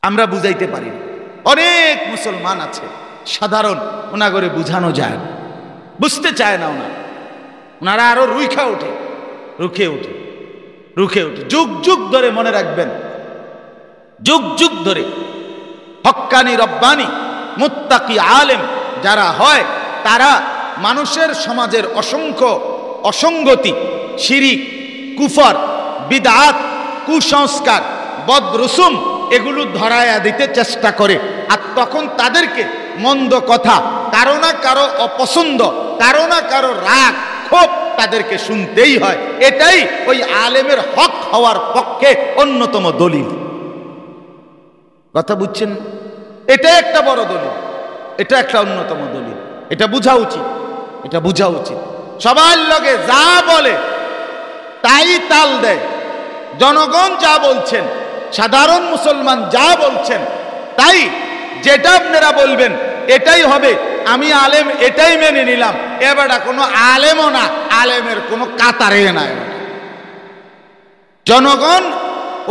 আমরা বুঝাইতে পারি না। অনেক মুসলমান আছে সাধারণ, ওনাগরে বুঝানো যায় না, বুঝতে চায় না। ওনারা আরো রুখে ওঠে। যুগ যুগ ধরে মনে রাখবেন, যুগ যুগ ধরে হক্কানি রব্বানি মুত্তাকি আলেম যারা হয়, তারা মানুষের সমাজের অসংখ্য অসঙ্গতি, শিরিক, কুফর, বিদআত, কুসংস্কার, বদরসুম এগুলো ধরায়া দিতে চেষ্টা করে। আর তখন তাদেরকে মন্দ কথা, কারো না কারো অপছন্দ, কারো না কারো রাগ, ক্ষোভ তাদেরকে শুনতেই হয়। এটাই ওই আলেমের হক হওয়ার পক্ষে অন্যতম দলিল। কথা বুঝছেন? এটা একটা বড় দলিল, এটা একটা অন্যতম দলিল। এটা বোঝা উচিত। সবার লগে যা বলে তাই তাল দেয়। জনগণ যা বলছেন, সাধারণ মুসলমান যা বলছেন, তাই যেটা আপনারা বলবেন এটাই হবে। আমি আলেম, এটাই মেনে নিলাম। এবার কোনো আলেমও না, আলেমের কোনো কাতারে না। জনগণ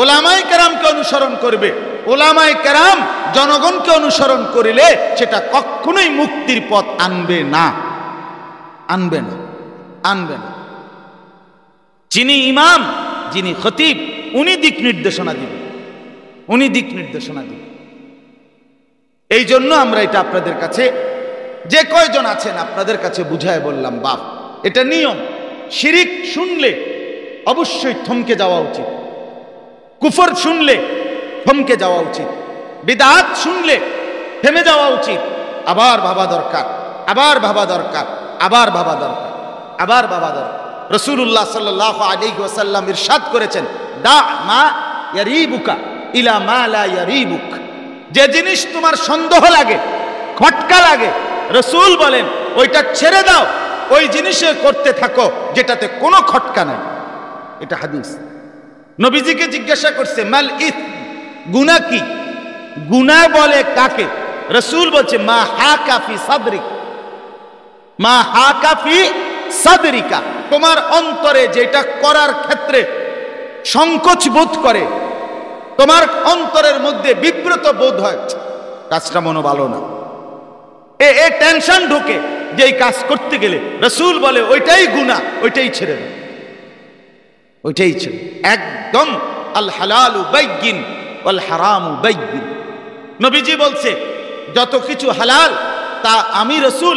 ওলামায়ে কেরামকে অনুসরণ করবে। ওলামায়ে কেরাম জনগণকে অনুসরণ করিলে সেটা কখনোই মুক্তির পথ আনবে না। যিনি ইমাম, যিনি খতিব, উনি দিক নির্দেশনা দিবেন। এই জন্য আমরা এটা আপনাদের কাছে, যে কয়জন আছেন আপনাদের কাছে বুঝায় বললাম, বাপ এটা নিয়ম। শিরিক শুনলে অবশ্যই থমকে যাওয়া উচিত, কুফর শুনলে থমকে যাওয়া উচিত, বিদআত শুনলে থেমে যাওয়া উচিত। আবার ভাবা দরকার। রাসূলুল্লাহ সাল্লাল্লাহু আলাইহি ওয়াসাল্লাম ইরশাদ করেছেন, দা মা ইয়ারিবুকা ইলা মা লা ইয়ারিবুক। যে জিনিস তোমার সন্দেহ লাগে, খটকা লাগে, রাসূল বলেন ওইটা ছেড়ে দাও, ওই জিনিসে করতে থাকো যেটাতে কোনো খটকা নাই। এটা হাদিস। নবীজিকে জিজ্ঞাসা করছে, মাল ইস, গুনাহ কি? গুনাহ বলে কাকে? রাসূল বলছে, মা হাকা ফি সাদরিকা, তোমার অন্তরে যেটা করার ক্ষেত্রে সংকোচ বোধ করে, তোমার অন্তরের মধ্যে বিব্রত বোধ হয়, কাজটা মনে ভালো না, এ টেনশন ঢোকে যে এই কাজ করতে গেলে, রাসূল বলে ওইটাই গুনাহ, ওইটাই ছেড়ে দাও, একদম। আল হালালু বাইয়িন ওয়াল হারামু বাইয়িন। নবীজি বলছে যত কিছু হালাল তা আমি রাসূল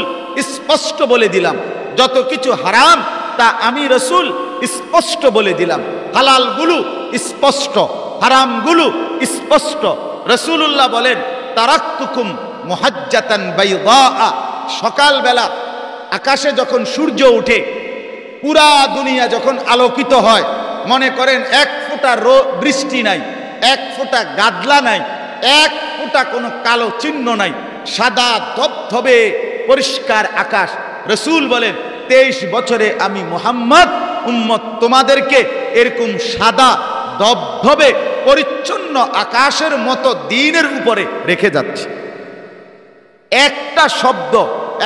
স্পষ্ট বলে দিলাম, যত কিছু হারাম তা আমি রাসূল স্পষ্ট বলে দিলাম। হালালগুলো স্পষ্ট, হারামগুলো স্পষ্ট। রাসূলুল্লাহ বলেন, তারাকতুকুম মুহাজ্জাতান বাইদা। সকালবেলা আকাশে যখন সূর্য ওঠে, পুরা দুনিয়া যখন আলোকিত হয়, মনে করেন এক ফোঁটা বৃষ্টি নাই, এক ফোঁটা গাদলা নাই, এক ফোঁটা কোনো কালো চিহ্ন নাই, সাদা ধবধবে পরিষ্কার আকাশ। রাসূল বলেন 23 বছরে আমি মুহাম্মদ উম্মত তোমাদেরকে এরকম সাদা ধবধবে পরিচ্ছন্ন আকাশের মতো দ্বীনের উপরে রেখে যাচ্ছি। একটা শব্দ,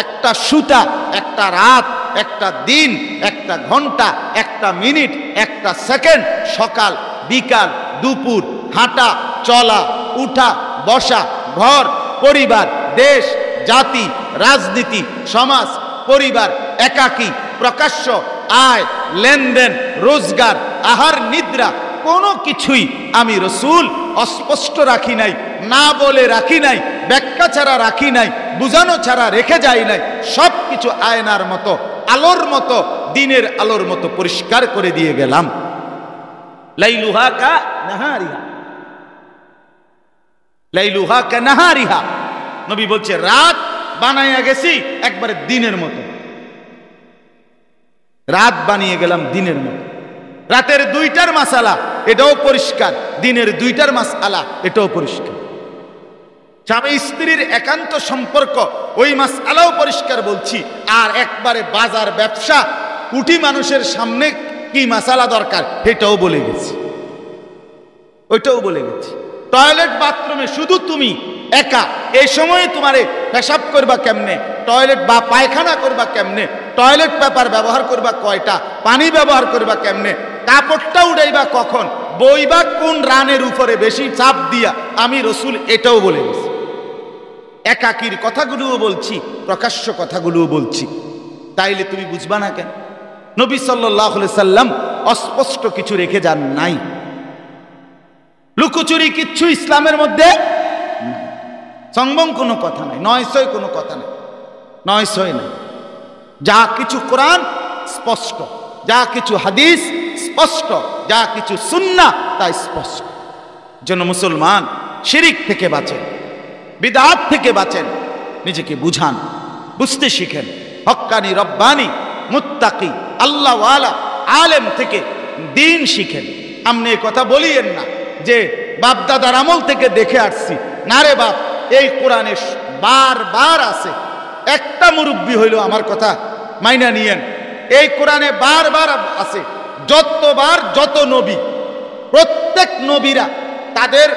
একটা সুতা, একটা রাত, একটা দিন, একটা ঘন্টা, একটা মিনিট, একটা সেকেন্ড, সকাল বিকাল দুপুর, হাঁটা চলা, উঠা বসা, ঘর পরিবার, দেশ জাতি, রাজনীতি, সমাজ, পরিবার, একাকী, প্রকাশ্য, আয় লেনদেন, রোজগার, আহার নিদ্রা, কোনো কিছুই আমি রাসূল অস্পষ্ট রাখি নাই, না বলে রাখি নাই, ব্যাখ্যা ছাড়া রাখি নাই, বুঝানো ছাড়া রেখে যাই নাই। সব কিছু আয়নার মতো, আলোর মতো, দিনের আলোর মতো পরিষ্কার করে দিয়ে গেলাম। লাইলুহা কা নাহারিহা, লাইলুহা কা নাহারিহা। নবী বলছে রাত বানাইয়া গেছি একবারে দিনের মতো, রাত বানিয়ে গেলাম দিনের মতো। রাতের 2টার মাসালা এটাও পরিষ্কার, দিনের 2টার মাসালা এটাও পরিষ্কার। স্বামী স্ত্রীর একান্ত সম্পর্ক, ওই মাসালাও পরিষ্কার বলছি। আর একবারে বাজার ব্যবসা, কোটি মানুষের সামনে কি মাসালা দরকার এটাও বলে গেছি, ওইটাও বলে গেছি। টয়লেট বাথরুমে শুধু তুমি একা, এই সময়ে তোমারে পেশাব করবা কেমনে, টয়লেট বা পায়খানা করবা কেমনে, টয়লেট পেপার ব্যবহার করবা কয়টা, পানি ব্যবহার করবা কেমনে, কাপড়টা উড়াইবা কখন, বইবা কোন রানের উপরে বেশি চাপ দিয়া আমি রসুল এটাও বলে গেছি। একাকির কথাগুলোও বলছি, প্রকাশ্য কথাগুলোও বলছি। তাইলে তুমি বুঝবা না কেন? নবী সাল্লাল্লাহু আলাইহি সাল্লাম অস্পষ্ট কিছু রেখে যান নাই। লুকোচুরি কিচ্ছু ইসলামের মধ্যে, সংবং কোনো কথা নাই, নয়সয় কোনো কথা নাই, নয়সয় নাই। যা কিছু কোরআন স্পষ্ট, যা কিছু হাদিস স্পষ্ট, যা কিছু সুন্নাহ তা স্পষ্ট। যেন মুসলমান শিরিক থেকে বাঁচেন, বিদআত থেকে বাঁচেন, নিজেকে বুঝান, বুঝতে শিখেন। হক্কানি রব্বানি মুত্তাকি আল্লাহওয়ালা আলেম থেকে দিন শিখেন। আপনি এই কথা বলিয়েন না যে বাপ দাদার আমল থেকে দেখে আসছি। না রে বাপ, এই কোরআনে বারবার আছে। একটা মুরব্বী হইল আমার কথা মাইনা নিয়েন, এই কোরআনে বারবার আছে। যতবার যত নবী, প্রত্যেক নবীরা তাদের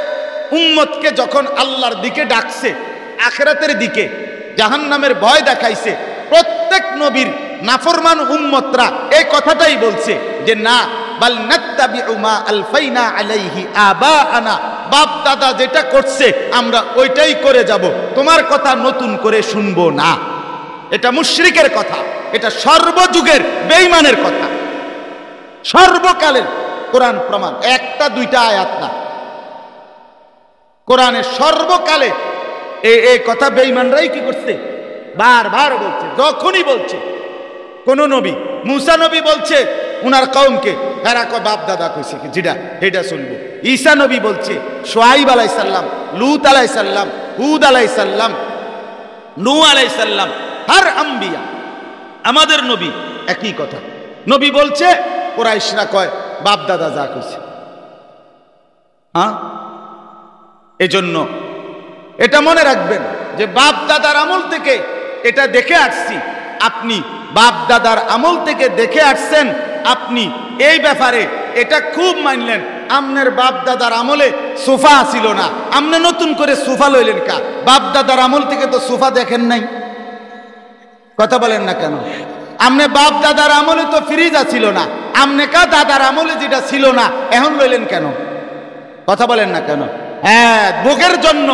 উম্মতকে যখন আল্লাহর দিকে ডাকছে, আখিরাতের দিকে, জাহান্নামের ভয় দেখাইছে, প্রত্যেক নবীর নাফরমান উম্মতরা এই কথাটাই বলছে যে না, বাল নাত্তাবিউ মা আলফাইনা আলাইহি আবাআনা, বাপ দাদা যেটা করছে আমরা ওইটাই করে যাব, তোমার কথা নতুন করে শুনবো না। এটা মুশরিকের কথা, এটা সর্বযুগের বেঈমানের কথা, সর্বকালের কোরআন প্রমাণ। একটা দুইটা আয়াত না, কোরআনের সর্বকালে এই কথা বেঈমানরাই কি করছে? বারবার বলছে। যখনই বলছে কোন নবী, মুসা নবী বলছে উনার কওমকে, এরা কয় বাপ দাদা কইছে কি যেটা এটা শুনবো। ঈসা নবী বলছে, শুআইব আলাইহিস সালাম, লূত আলাইহিস সালাম, হুদ আলাইহিস সালাম, নূহ আলাইহিস সালাম, হর আম্বিয়া আমাদের নবী একই কথা। নবী বলছে, কুরাইশরা কয় বাপ দাদা যা কইছে। হ্যাঁ, এজন্য এটা মনে রাখবেন যে বাপ দাদার আমল থেকে এটা দেখে আসছি। আপনি বাপ দাদার আমল থেকে দেখে আসছেন, আপনি এই ব্যাপারে এটা খুব মানলেন। আমনের বাপ দাদার আমলে সোফা ছিল না, আমনে নতুন করে সোফা লইলেন কা? বাপ দাদার আমল থেকে তো সোফা দেখেন নাই, কথা বলেন না কেন? আমনে বাপ দাদার আমলে তো ফ্রিজ ছিল না, আমনে কা দাদার আমলে যেটা ছিল না এখন লইলেন কেন? কথা বলেন না কেন? হ্যাঁ, ভোগের জন্য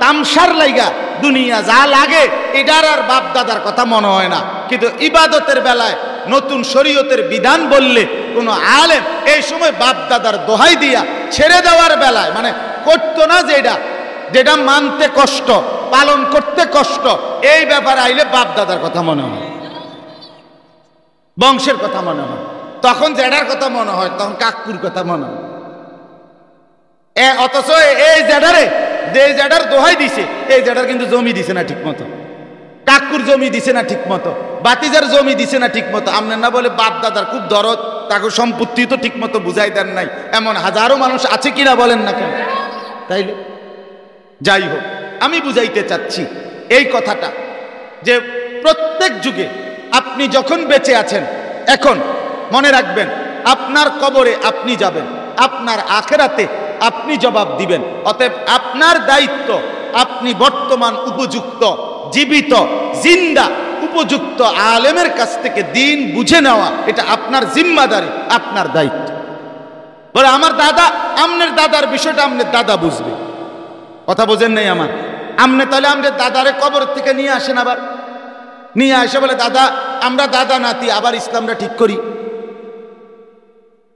তামসার লাইগা দুনিয়া যা লাগে এটার আর বাপ দাদার কথা মনে হয় না। কিন্তু ইবাদতের বেলায় নতুন শরীয়তের বিধান বললে কোনো আলেম এই সময় বাপ দাদার দোহাই দিয়া ছেড়ে দেওয়ার বেলায়, মানে করতো না যেটা মানতে কষ্ট, পালন করতে কষ্ট, এই ব্যাপারে আইলে বাপ দাদার কথা মনে হয়, বংশের কথা মনে হয়। তখন জেডার কথা মনে হয়, তখন কাকুর কথা মনে হয়। অথচ এই জেডারে, যে জেডার দোহাই দিছে, এই জেডার কিন্তু জমি দিছে না ঠিক মতো, কাকুর জমি দিছে না ঠিক মতো, বাতিজার জমি দিছে না ঠিক মতো। আপনার না বলে বাপ দাদার খুব দরদ, তাকে সম্পত্তি তো ঠিক মতো বুঝাই দেন নাই, এমন হাজারো মানুষ আছে কিনা বলেন না কেন? তাইলে যাই হোক, আমি বুঝাইতে চাচ্ছি এই কথাটা যে প্রত্যেক যুগে আপনি যখন বেঁচে আছেন, এখন মনে রাখবেন আপনার কবরে আপনি যাবেন, আপনার আখিরাতে আপনি জবাব দিবেন। অতএব আপনার দায়িত্ব, আপনি বর্তমান উপযুক্ত জীবিত জিন্দা উপযুক্ত আলেমের কাছ থেকে দিন বুঝে নেওয়া, এটা আপনার জিম্মাদারি, আপনার দায়িত্ব। বলে আমার দাদা, আমনের দাদার বিষয়টা আমনের দাদা বুঝবে, কথা বোঝেন নাই আমার? আমনে তাহলে আমাদের দাদারে কবর থেকে নিয়ে আসেন, আবার নিয়ে আসে বলে দাদা, আমরা দাদা নাতি আবার ইসলামটা ঠিক করি,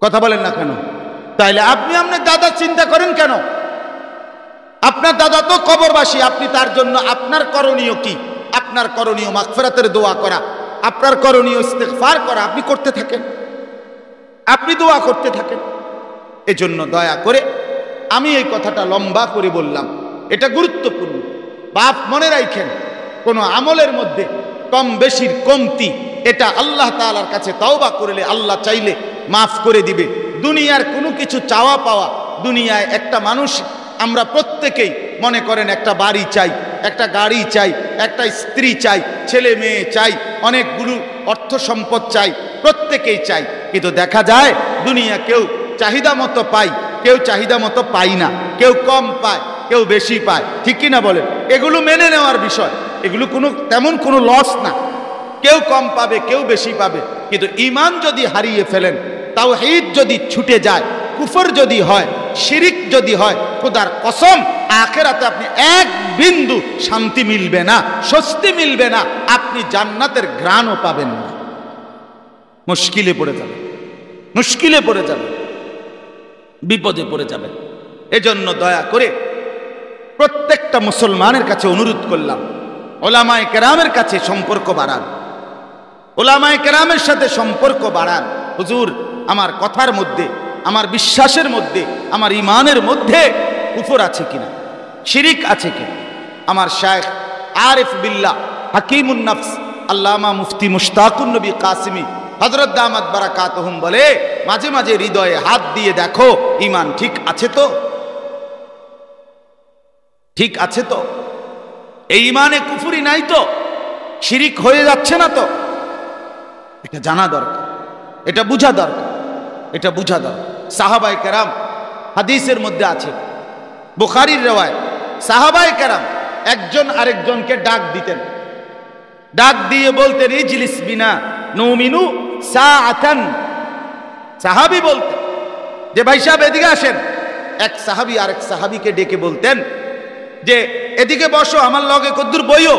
কথা বলেন না কেন? তাইলে আপনি আপনার দাদা চিন্তা করেন কেন? আপনার দাদা তো কবরবাসী, আপনি তার জন্য আপনার করণীয় কি? আপনার করণীয় মাগফিরাতের দোয়া করা, আপনার করণীয় ইস্তিগফার করা, আপনি করতে থাকেন, আপনি দোয়া করতে থাকেন। এজন্য দয়া করে আমি এই কথাটা লম্বা করে বললাম, এটা গুরুত্বপূর্ণ। বাপ মনে রাখেন, কোনো আমলের মধ্যে কম বেশির কমতি, এটা আল্লাহ তাআলার কাছে তওবা করলে আল্লাহ চাইলে মাফ করে দিবে। দুনিয়ার কোনো কিছু চাওয়া পাওয়া, দুনিয়ায় একটা মানুষ, আমরা প্রত্যেকেই মনে করেন একটা বাড়ি চাই, একটা গাড়ি চাই, একটা স্ত্রী চাই, ছেলে মেয়ে চাই, অনেকগুলো অর্থ সম্পদ চাই, প্রত্যেকেই চাই। কিন্তু দেখা যায় দুনিয়া কেউ চাহিদা মতো পায়, কেউ চাহিদা মতো পায় না, কেউ কম পায়, কেউ বেশি পায়, ঠিক কিনা বলেন? এগুলো মেনে নেওয়ার বিষয়, এগুলো তেমন কোনো লস না। কেউ কম পাবে, কেউ বেশি পাবে, কিন্তু ঈমান যদি হারিয়ে ফেলেন, তাওহীদ যদি ছুটে যায়, কুফর যদি হয়, শিরিক যদি হয়, খোদার কসম আখিরাতে আপনি এক বিন্দু শান্তি মিলবে না, স্বস্তি মিলবে না, আপনি জান্নাতের ঘ্রাণও পাবেন না। মুশকিলে পড়ে যাবেন, মুশকিলে পড়ে যাবেন, বিপদে পড়ে যাবেন। এজন্য দয়া করে প্রত্যেকটা মুসলমানের কাছে অনুরোধ করলাম, ওলামায়ে কেরামের কাছে সম্পর্ক বাড়ান, ওলামায়ে কেরামের সাথে সম্পর্ক বাড়ান। হুজুর, আমার কথার মধ্যে, আমার বিশ্বাসের মধ্যে, আমার ঈমানের মধ্যে কুফর আছে কিনা, শিরিক আছে কিনা। আমার শায়েখ আরিফ বিল্লাহ হাকিমুন নফস আল্লামা মুফতি মুশতাকুন নবী কাসিমি হযরত দামাত বারাকাতুহুম বলে, মাঝে মাঝে হৃদয়ে হাত দিয়ে দেখো ঈমান ঠিক আছে তো, ঠিক আছে তো, এই ঈমানে কুফরি নাই তো, শিরিক হয়ে যাচ্ছে না তো। এটা জানা দরকার, এটা বুঝা দরকার, এটা বুঝা দরকার। সাহাবায়ে কেরাম, হাদিসের মধ্যে আছে, বুখারীর রওয়ায়াত, সাহাবায়ে কেরাম একজন আরেকজনকে ডাক দিতেন, ডাক দিয়ে বলতেন ইজলিস বিনা নুমিনু সাআতান। সাহাবী বলতেন যে ভাই সাহেব এদিকে আসেন। এক সাহাবী আরেক সাহাবীকে ডেকে বলতেন যে এদিকে বসো, আমার লগে কদ্দুর বইও,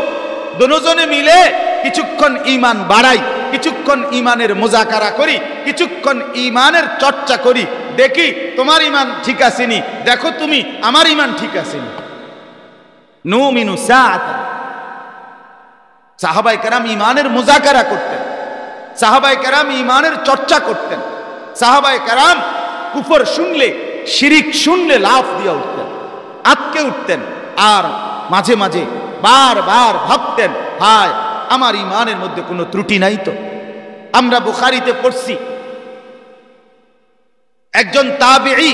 দুজনে মিলে কিছুক্ষণ ঈমান বাড়াই, কিছুক্ষণ ঈমানের মুযাকারা করি, কিছুক্ষণ ঈমানের চর্চা করি, দেখি তোমার ঈমান ঠিক আছে নি, দেখো তুমি আমার ঈমান ঠিক আছে নি। নুমিনু সাআতান। সাহাবায়ে কেরাম ঈমানের মুযাকারা করতেন, সাহাবায়ে কেরাম ঈমানের চর্চা করতেন, সাহাবায়ে কেরাম কুফর শুনলে, শিরিক শুনলে লাফ দিয়ে উঠতেন, আটকে উঠতেন, আর মাঝে মাঝে বারবার ভাবতেন, হায় আমার ঈমানের মধ্যে কোনো ত্রুটি নাই তো। আমরা বুখারীতে পড়ছি, একজন তাবিঈ,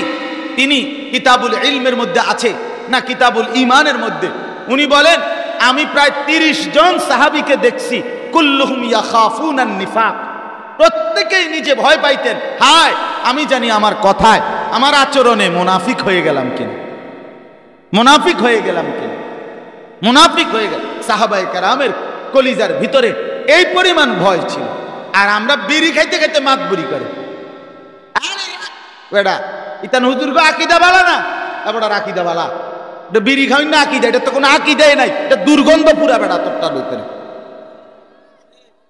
তিনি কিতাবুল ইলমের মধ্যে আছে না কিতাবুল ঈমানের মধ্যে, উনি বলেন আমি প্রায় 30 জন সাহাবীকে দেখছি, কুল্লুহুম ইয়াখাফুনান নিফাক, প্রত্যেকেই নিজে ভয় পাইতেন, হায় আমি জানি আমার কথায়, আমার আচরণে মুনাফিক হয়ে গেলাম কিনা, মুনাফিক হয়ে গেলাম কিনা, মুনাফিক হয়ে গেল। সাহাবায়ে কেরামের কলিজার ভিতরে এই পরিমাণ ভয় ছিল। আর আমরা বিড়ি খাইতে খাইতে মাত বুড়ি করে, বেটা ইতান হুজুর গো আকীদা বালা না, বেটা আকীদা বালা, এটা বিড়ি খাই না আকীদা, এটা তো কোনো আকীদাই নাই, এটা দুর্গন্ধ পুরা বেটা তোরটার ভিতরে।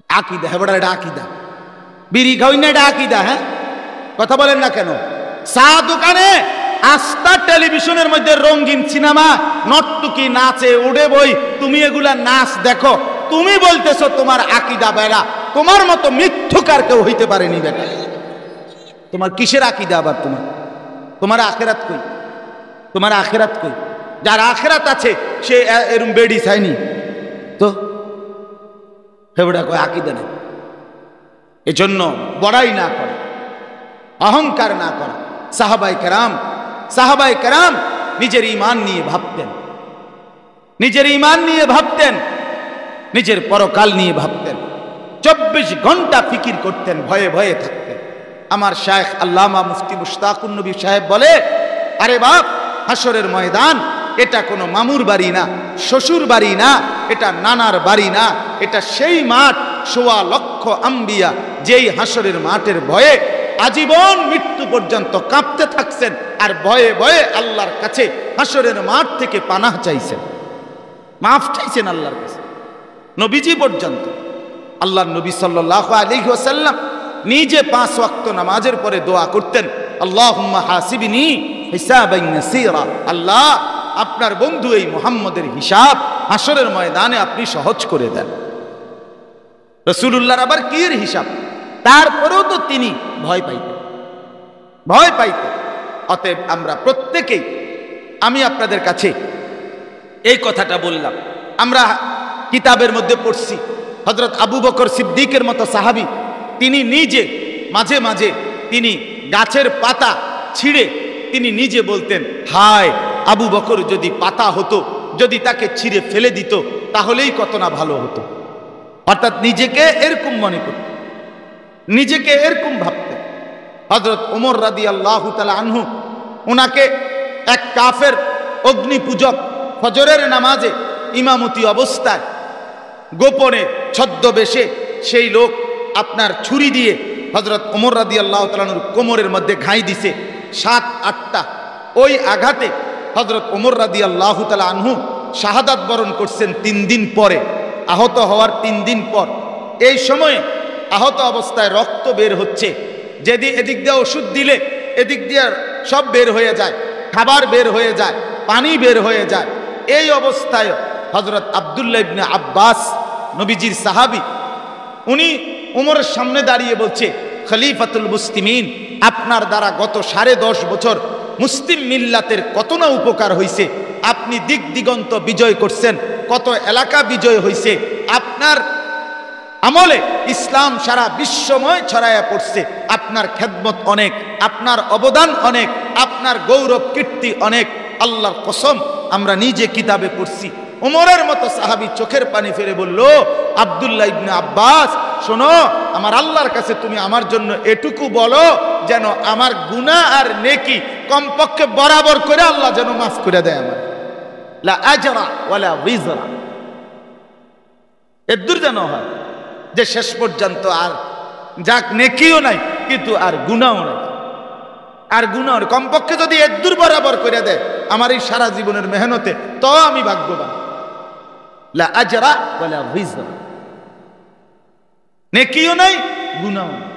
আকীদা, হ্যাঁ বেটা এটা আকীদা, বিড়ি খাই না এটা আকীদা। হ্যাঁ কথা বলেন না কেন? চা দোকানে আস্থা টেলিভিশনের মধ্যে রঙিন সিনেমা, নর্তকী নাচে উড়ে বই, তুমি এগুলা নাচ দেখো, তুমি বলতেছো তোমার আকীদা বেড়া, তোমার মতো মিথ্যুকার কেউ হইতে পারেনি বেটা। তোমার কিসের আকীদা আবার? তোমার তোমার আখিরাত কই? তোমার আখিরাত কই? যার আখিরাত আছে সে এরম বেডি চায়নি তো, হেবড়া কয় আকীদা নেই। এজন্য বড়াই না করে, অহংকার না করা। সাহাবায়ে কেরাম নিজের ঈমান নিয়ে ভাবতেন, নিজের ঈমান নিয়ে ভাবতেন, নিজের পরকাল নিয়ে ভাবতেন, 24 ঘন্টা ফিকির করতেন, ভয়ে ভয়ে থাকতেন। আমার শায়েখ আল্লামা মুফতি মুশতাকুন নবী সাহেব বলে, আরে বাপ, হাসরের ময়দান এটা কোনো মামুর বাড়ি না, শ্বশুর বাড়ি না, এটা নানার বাড়ি না, এটা সেই মাঠ 1.25 লক্ষ আম্বিয়া যেই হাসরের মাঠের ভয়ে আজীবন মৃত্যু পর্যন্ত কাঁপতে থাকছেন, আর ভয়ে ভয়ে আল্লাহর কাছে হাসরের মাঠ থেকে পানাহ চাইছেন, মাফ চাইছেন আল্লাহর কাছে। নবীজি পর্যন্ত, আল্লাহর নবী সাল্লাল্লাহু আলাইহি ওয়াসাল্লাম নিজে 5 ওয়াক্ত নামাজের পরে দোয়া করতেন, আল্লাহুম্মা হাসিবনি হিসাবান ইয়াসীরা, আল্লাহ আপনার বন্ধু এই মুহাম্মদের হিসাব হাসরের ময়দানে আপনি সহজ করে দেন। রাসূলুল্লাহর আবার কি এর হিসাব? তারপরেও তো তিনি ভয় পাইতেন, ভয় পাইতেন। অতএব আমরা প্রত্যেকেই, আমি আপনাদের কাছে এই কথাটা বললাম, আমরা কিতাবের মধ্যে পড়ছি হযরত আবু বকর সিদ্দিকের মতো সাহাবী, তিনি নিজে মাঝে মাঝে তিনি গাছের পাতা ছিঁড়ে তিনি নিজে বলতেন, হায় আবু বকর যদি পাতা হতো, যদি তাকে ছিঁড়ে ফেলে দিত তাহলেই কত না ভালো হতো। অর্থাৎ নিজেকে এরকম মনে করতেন, নিজেকে এরকম ভাবতেন। হযরত ওমর রাদিয়াল্লাহু তাআলা আনহু, ওনাকে এক কাফের অগ্নি পূজক ফজরের নামাজে ইমামতি অবস্থায় গোপনে ছদ্মবেশে সেই লোক আপনার ছুরি দিয়ে হযরত ওমর রাদিয়াল্লাহু তাআলার কোমরের মধ্যে ঘাই দিছে। 7-8টা। ওই আঘাতে হযরত ওমর রাদিয়াল্লাহু তাআলা আনহু শাহাদাত বরণ করছেন 3 দিন পরে, আহত হওয়ার 3 দিন পর। এই সময়ে আহত অবস্থায় রক্ত বের হচ্ছে, এদিক দিয়ে ওষুধ দিলে এদিক দিয়ে সব বের হয়ে যায়, খাবার বের হয়ে যায়, পানি বের হয়ে যায়। এই অবস্থায় হযরত আব্দুল্লাহ ইবনে আব্বাস, নবীজির সাহাবী, উনি উমরের সামনে দাঁড়িয়ে বলছে, খলিফাতুল মুসলিমিন, আপনার দ্বারা গত 10.5 বছর মুসলিম মিল্লাতের কত না উপকার হয়েছে। আপনি দিক দিগন্ত বিজয় করছেন, কত এলাকা বিজয় হয়েছে। আপনার আমলে ইসলাম সারা বিশ্বময় ছড়ায়া পড়ছে। আপনার খেদমত অনেক, আপনার অবদান অনেক, আপনার গৌরব কীর্তি অনেক। আল্লাহর কসম, আমরা নিজে কিতাবে পড়ছি। উমরের মতো সাহাবী চোখের পানি ফেলে বলল, আব্দুল্লাহ ইবনে আব্বাস, শোনো, আমার আল্লাহর কাছে তুমি আমার জন্য এটুকু বলো যেন আমার গুনাহ আর নেকি কমপক্ষে বরাবর করে আল্লাহ যেন মাফ করে দেয় আমার। লা আজরা ওয়ালা উইজরা, এদুর যেন হয় যে শেষ পর্যন্ত আর যাক নেকিও নাই কিন্তু আর গুনাহও নাই, আর গুনাহ কমপক্ষে যদি এদুর বরাবর করে দেয় আমার এই সারা জীবনের মেহনতে, তো আমি ভাগ্যবান। লা আজরা ওয়ালা উইজরা, নেকিও নাই গুনাহও নাই।